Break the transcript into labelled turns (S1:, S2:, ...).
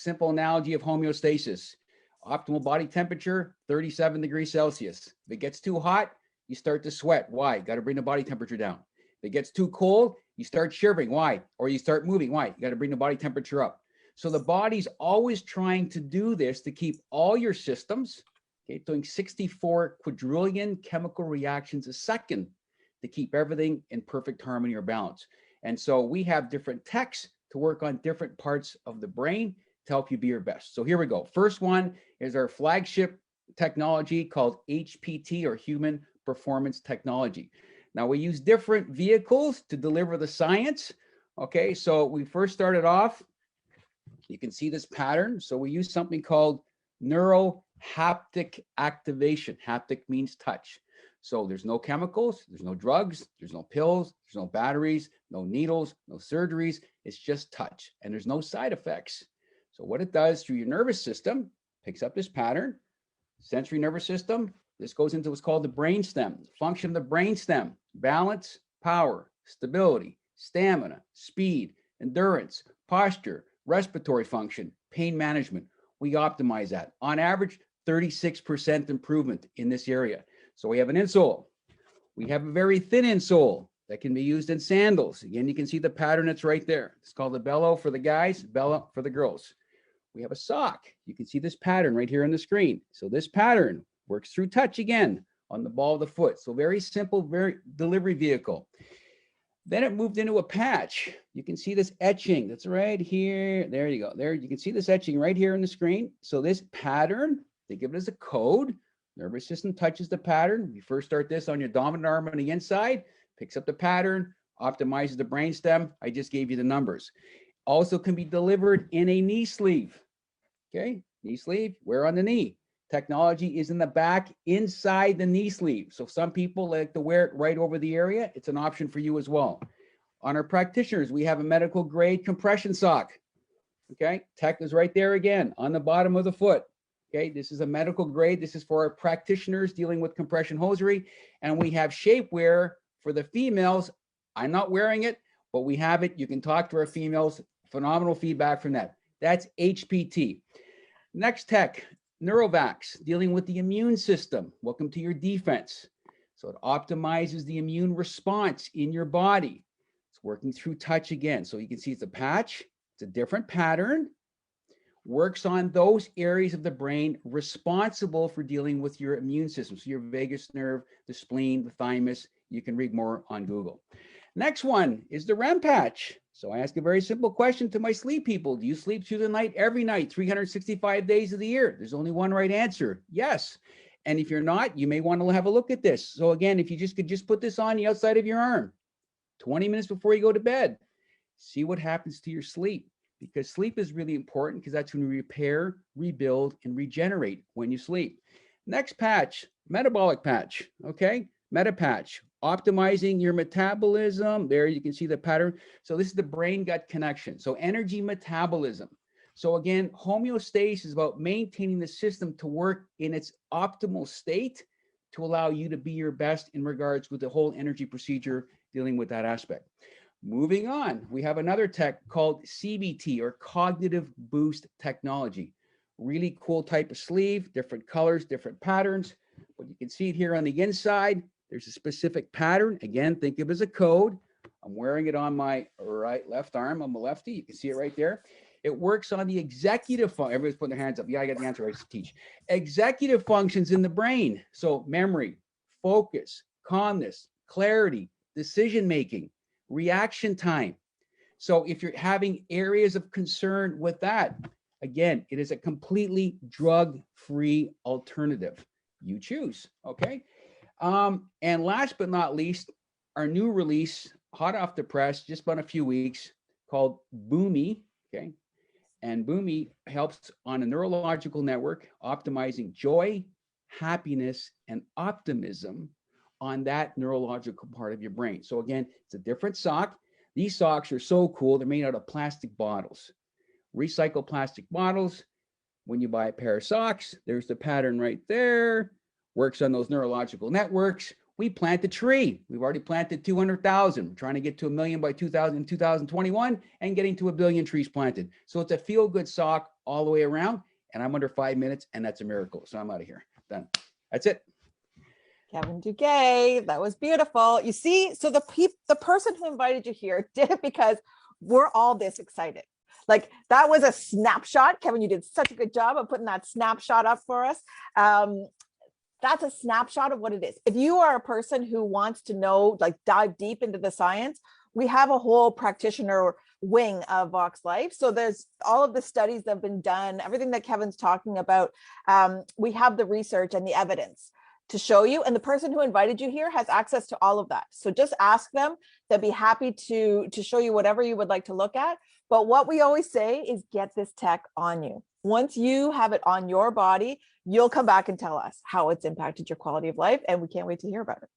S1: simple analogy of homeostasis. Optimal body temperature, 37 degrees Celsius. If it gets too hot, you start to sweat. Why? Got to bring the body temperature down. If it gets too cold, you start shivering. Why? Or you start moving. Why? You got to bring the body temperature up. So the body's always trying to do this to keep all your systems, okay, doing 64 quadrillion chemical reactions a second to keep everything in perfect harmony or balance. And so we have different techs to work on different parts of the brain to help you be your best. So here we go. First one is our flagship technology called HPT, or Human Performance Technology. Now we use different vehicles to deliver the science. Okay, so we first started off, you can see this pattern. So we use something called neurohaptic activation. Haptic means touch. So there's no chemicals, there's no drugs, there's no pills, there's no batteries, no needles, no surgeries. It's just touch, and there's no side effects. So what it does through your nervous system, picks up this pattern, sensory nervous system. This goes into what's called the brainstem. Function of the brainstem: balance, power, stability, stamina, speed, endurance, posture, respiratory function, pain management. We optimize that. On average, 36% improvement in this area. So we have an insole. We have a very thin insole that can be used in sandals. Again, you can see the pattern that's right there. It's called the bellow for the guys, Bella for the girls. We have a sock. You can see this pattern right here on the screen. So this pattern works through touch again on the ball of the foot. So very simple, very delivery vehicle. Then it moved into a patch. You can see this etching that's right here. There you go. There, you can see this etching right here on the screen. So this pattern, they give it as a code. Nervous system touches the pattern. You first start this on your dominant arm on the inside, picks up the pattern, optimizes the brainstem. I just gave you the numbers. Also can be delivered in a knee sleeve. Okay, knee sleeve, wear on the knee. Technology is in the back inside the knee sleeve. So some people like to wear it right over the area. It's an option for you as well. On our practitioners, we have a medical grade compression sock. Okay, tech is right there again on the bottom of the foot. Okay, this is a medical grade. This is for our practitioners dealing with compression hosiery. And we have shapewear for the females. I'm not wearing it, but we have it. You can talk to our females. Phenomenal feedback from that. That's HPT. Next tech, Neurovax, dealing with the immune system. Welcome to your defense. So it optimizes the immune response in your body. It's working through touch again. So you can see it's a patch. It's a different pattern. Works on those areas of the brain responsible for dealing with your immune system. So your vagus nerve, the spleen, the thymus. You can read more on Google. Next one is the REM patch. So I ask a very simple question to my sleep people. Do you sleep through the night every night, 365 days of the year? There's only one right answer. Yes. And if you're not, you may want to have a look at this. So again, if you could just put this on the outside of your arm, 20 minutes before you go to bed, see what happens to your sleep. Because sleep is really important because that's when you repair, rebuild, and regenerate when you sleep. Next patch, metabolic patch, okay? Meta patch, optimizing your metabolism. There you can see the pattern. So this is the brain-gut connection. So energy metabolism. So again, homeostasis is about maintaining the system to work in its optimal state to allow you to be your best in regards with the whole energy procedure dealing with that aspect. Moving on, we have another tech called CBT, or Cognitive Boost Technology. Really cool type of sleeve, different colors, different patterns. But you can see it here on the inside. There's a specific pattern. Again, think of it as a code. I'm wearing it on my left arm. I'm a lefty. You can see it right there. It works on the executive function. Everybody's putting their hands up. Yeah, I got the answer. I used to teach. Executive functions in the brain. So memory, focus, calmness, clarity, decision-making, reaction time. So if you're having areas of concern with that, again, it is a completely drug-free alternative. You choose, okay? And last but not least, our new release, hot off the press, just about a few weeks, called Boomi, okay? And Boomi helps on a neurological network, optimizing joy, happiness, and optimism on that neurological part of your brain. So again, it's a different sock. These socks are so cool. They're made out of plastic bottles, recycled plastic bottles. When you buy a pair of socks, there's the pattern right there. Works on those neurological networks. We plant a tree. We've already planted 200,000. We're trying to get to 1 million by 2021 and getting to 1 billion trees planted. So it's a feel-good sock all the way around, and I'm under 5 minutes, and that's a miracle. So I'm out of here. Done. That's it.
S2: Kevin Duguay, that was beautiful. You see, so the person who invited you here did it because we're all this excited. Like, that was a snapshot. Kevin, you did such a good job of putting that snapshot up for us. That's a snapshot of what it is. If you are a person who wants to know, like, dive deep into the science, we have a whole practitioner wing of VoxxLife. So there's all of the studies that have been done, everything that Kevin's talking about. We have the research and the evidence to show you, and the person who invited you here has access to all of that. So just ask them. They'll be happy to show you whatever you would like to look at. But what we always say is get this tech on you. Once you have it on your body, you'll come back and tell us how it's impacted your quality of life, and we can't wait to hear about it.